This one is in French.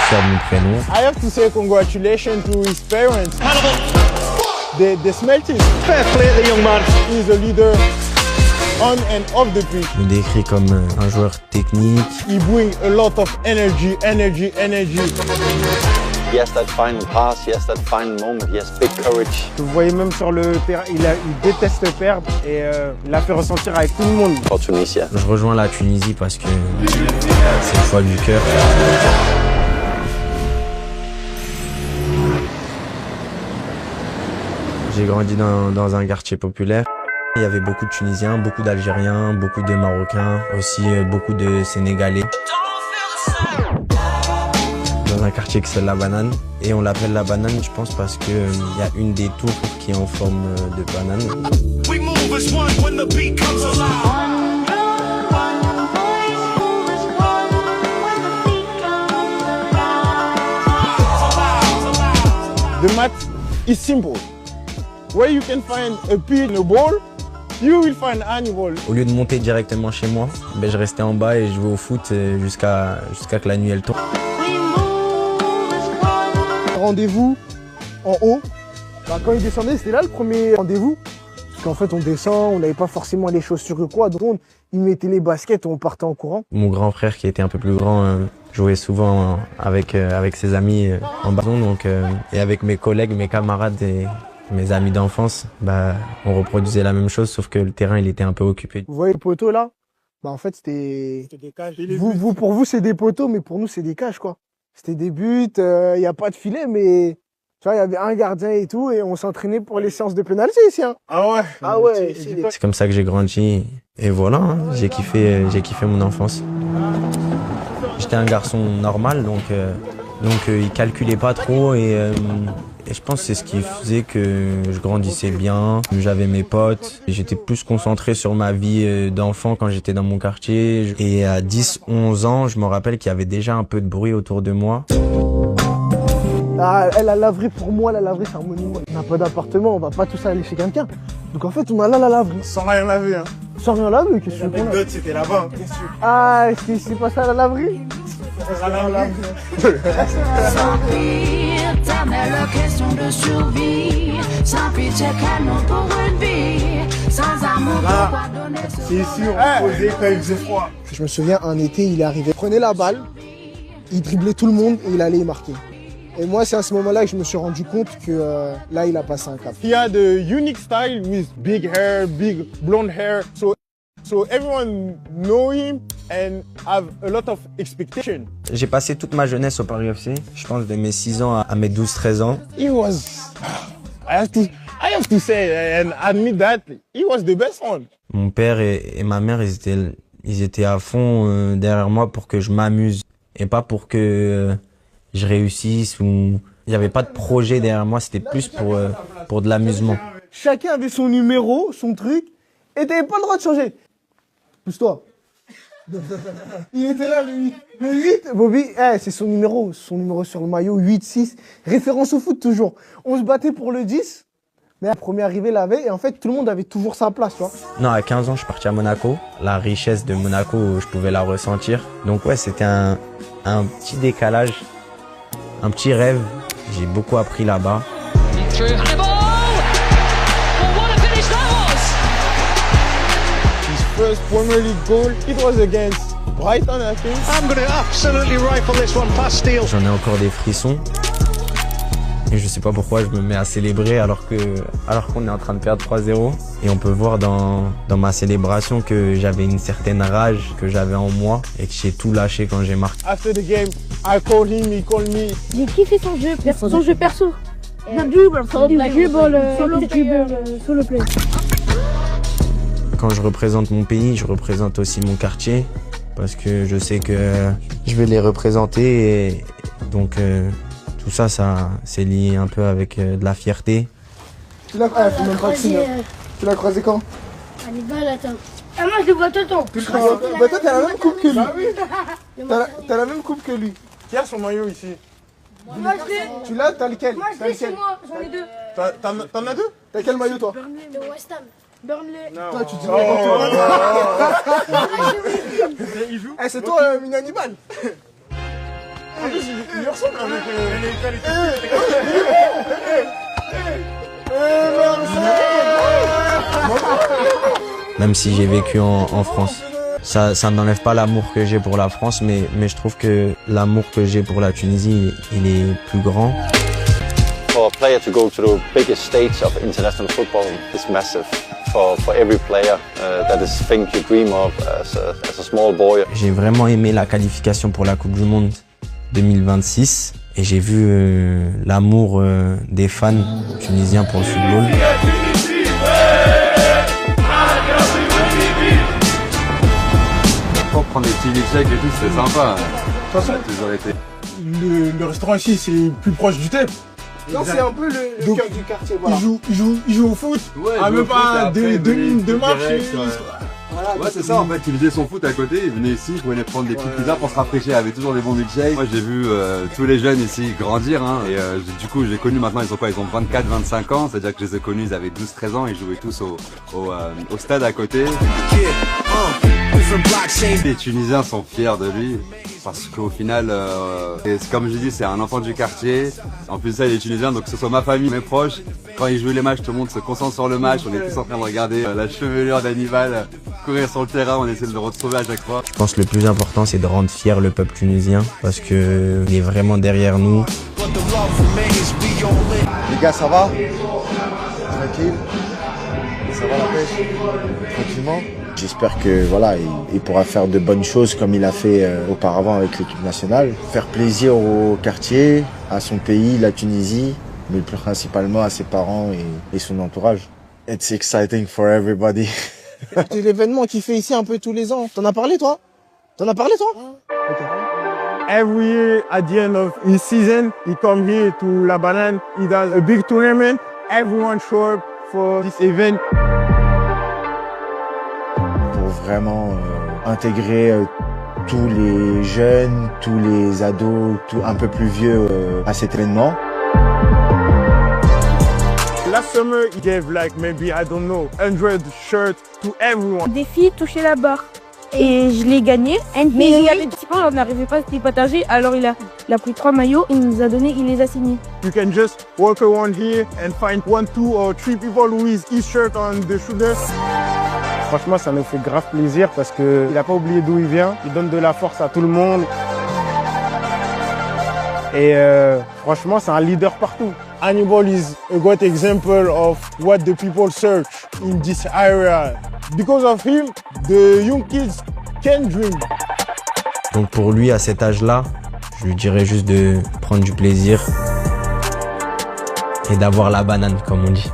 Faire mon prénom. I have to say congratulations to his parents. They smelt it. Fair play to the young man. He's a leader on and off the pitch. Je me décris comme un joueur technique. He brings a lot of energy. Yes, that final pass, yes, that final moment, yes, big courage. Vous voyez même sur le terrain, il déteste perdre et il l'a fait ressentir avec tout le monde. For Tunisia. Je rejoins la Tunisie parce que c'est le choix du cœur. J'ai grandi dans un quartier populaire. Il y avait beaucoup de Tunisiens, beaucoup d'Algériens, beaucoup de Marocains, aussi beaucoup de Sénégalais. Dans un quartier qui s'appelle La Banane. Et on l'appelle La Banane, je pense, parce qu'il y a une des tours qui est en forme de banane. The math is simple. Where you can find a pea in a ball, you will find any ball. Au lieu de monter directement chez moi, je restais en bas et je jouais au foot jusqu'à que la nuit elle tombe. Rendez-vous en haut. Quand il descendait, c'était là le premier rendez-vous. Parce qu'en fait, on descend, on n'avait pas forcément les chaussures ou quoi. Donc, il mettait les baskets et on partait en courant. Mon grand frère, qui était un peu plus grand, jouait souvent avec ses amis en ballon. Donc, et avec mes collègues, mes camarades et mes amis d'enfance, on reproduisait la même chose, sauf que le terrain, il était un peu occupé. Vous voyez le poteau là? En fait, c'était des cages. Pour vous, c'est des poteaux, mais pour nous, c'est des cages, quoi. C'était des buts, il n'y a pas de filet, mais tu vois, il y avait un gardien et tout, et on s'entraînait pour les séances de pénalty ici. Hein. Ah ouais? Ah ouais. C'est comme ça que j'ai grandi, et voilà, hein, j'ai kiffé mon enfance. J'étais un garçon normal, donc il calculait pas trop, et je pense que c'est ce qui faisait que je grandissais bien. J'avais mes potes, j'étais plus concentré sur ma vie d'enfant quand j'étais dans mon quartier. Et à 10-11 ans, je me rappelle qu'il y avait déjà un peu de bruit autour de moi. La laverie, pour moi, la laverie, c'est un monument. On n'a pas d'appartement, on va pas tous aller chez quelqu'un. Donc en fait, on a là la laverie. Sans rien laver, hein. Sans rien laver, qu'est-ce que tu L'anecdote, c'était là-bas, hein. Ah, c'est pas ça la laverie? Question de survie, sans pitié canon pour une vie, sans amour pour quoi donner ce C'est ici, on posait quand il faisait froid. Je me souviens, un été, il est arrivé, il prenait la balle, il driblait tout le monde et il allait y marquer. Et moi, c'est à ce moment-là que je me suis rendu compte que là, il a passé un cap. He had a unique style with big hair, big blonde hair. So everyone know him and have a lot of expectation. J'ai passé toute ma jeunesse au Paris FC. Je pense de mes 6 ans à mes 12-13 ans. He was, I have to say and admit that he was the best one. Mon père et ma mère, ils étaient à fond derrière moi pour que je m'amuse et pas pour que je réussisse, ou il n'y avait pas de projet derrière moi, c'était plus pour de l'amusement. Chacun avait son numéro, son truc, et t'avais pas le droit de changer. Pousse-toi. Il était là, le 8. Le 8, Bobby, c'est son numéro sur le maillot, 8-6. Référence au foot, toujours. On se battait pour le 10, mais la première arrivée l'avait, et en fait, tout le monde avait toujours sa place, tu vois. Non, à 15 ans, je suis parti à Monaco. La richesse de Monaco, je pouvais la ressentir. Donc ouais, c'était un petit décalage, un petit rêve. J'ai beaucoup appris là-bas. First Premier League goal, it was against Brighton, I think. I'm going to absolutely rifle this one past Steele. J'en ai encore des frissons. Et je sais pas pourquoi je me mets à célébrer alors qu'on est en train de perdre 3-0. Et on peut voir dans ma célébration que j'avais une certaine rage que j'avais en moi et que j'ai tout lâché quand j'ai marqué. After the game, I called him, he called me. J'ai kiffé son jeu perso. La dribble, solo play. Quand je représente mon pays, je représente aussi mon quartier parce que je sais que je vais les représenter et donc tout ça, c'est lié un peu avec de la fierté. Tu l'as Tu l'as croisé quand? À Nibal, attends. Ah, moi je le vois tout le temps. Bah toi t'as la même coupe que lui. T'as la même coupe que lui. Qui a son maillot ici? Moi je l'ai. Tu l'as? T'as lequel? Moi je l'ai chez moi, j'en ai deux. T'en as deux? T'as quel maillot toi? De West Ham. Burnley. Non. Toi tu dis n'importe quoi. C'est toi Mina Nibal. En plus, il ressemble avec Même si j'ai vécu en France. Ça n'enlève pas l'amour que j'ai pour la France, mais je trouve que l'amour que j'ai pour la Tunisie, il est plus grand. For a player to go to the biggest stage of international football is massive. For every player, that is thing you dream of as a small boy. J'ai vraiment aimé la qualification pour la Coupe du Monde 2026 et j'ai vu l'amour des fans tunisiens pour le football. Pour prendre des petits milkshakes et tout, c'était sympa. De toute façon, Toujours été. le restaurant ici, c'est plus proche du TEP. Non, c'est un peu le Donc, cœur du quartier, voilà. Il joue au foot. Ouais, Ah, même pas deux minutes de marche. Ouais, c'est ça en fait, il faisait son foot à côté, il venait ici, il pouvait prendre des petites pizzas pour se rafraîchir, il avait toujours des bons milkshakes. Moi j'ai vu tous les jeunes ici grandir hein, et du coup j'ai connu maintenant, ils ont quoi, ils ont 24-25 ans, c'est-à-dire que je les ai connus, ils avaient 12-13 ans, ils jouaient tous au stade à côté. Les Tunisiens sont fiers de lui parce qu'au final, comme je dis, c'est un enfant du quartier. En plus ça, il est tunisien, donc que ce soit ma famille, mes proches, quand ils jouent les matchs, tout le monde se concentre sur le match. On est tous en train de regarder la chevelure d'Hannibal courir sur le terrain, on essaie de le retrouver à chaque fois. Je pense que le plus important, c'est de rendre fier le peuple tunisien parce que il est vraiment derrière nous. Les gars, ça va? Tranquille? Ça va la pêche? Tranquillement? J'espère que voilà, il pourra faire de bonnes choses comme il a fait auparavant avec l'équipe nationale. Faire plaisir au quartier, à son pays, la Tunisie, mais principalement à ses parents et son entourage. It's exciting for everybody. C'est l'événement qu'il fait ici un peu tous les ans. T'en as parlé, toi? Okay. Every year at the end of his season, he come here to La Banane. He does a big tournament. Everyone show up for this event. Pour vraiment intégrer tous les jeunes, tous les ados, un peu plus vieux à cet événement. Last summer, he gave like maybe, I don't know, 100 shirts to everyone. Des filles touchaient la barre. Et je l'ai gagné. Mais il y avait des petits points, on n'arrivait pas à se départager. Alors il a pris 3 maillots, il nous a donné, il les a signés. You can just walk around here and find 1, 2 or 3 people with his shirt on the shoulder. Franchement, ça nous fait grave plaisir parce qu'il n'a pas oublié d'où il vient. Il donne de la force à tout le monde. Et franchement, c'est un leader partout. Hannibal is a great example of what the people search in this area. Because of him, the young kids can dream. Donc pour lui, à cet âge-là, je lui dirais juste de prendre du plaisir et d'avoir la banane, comme on dit.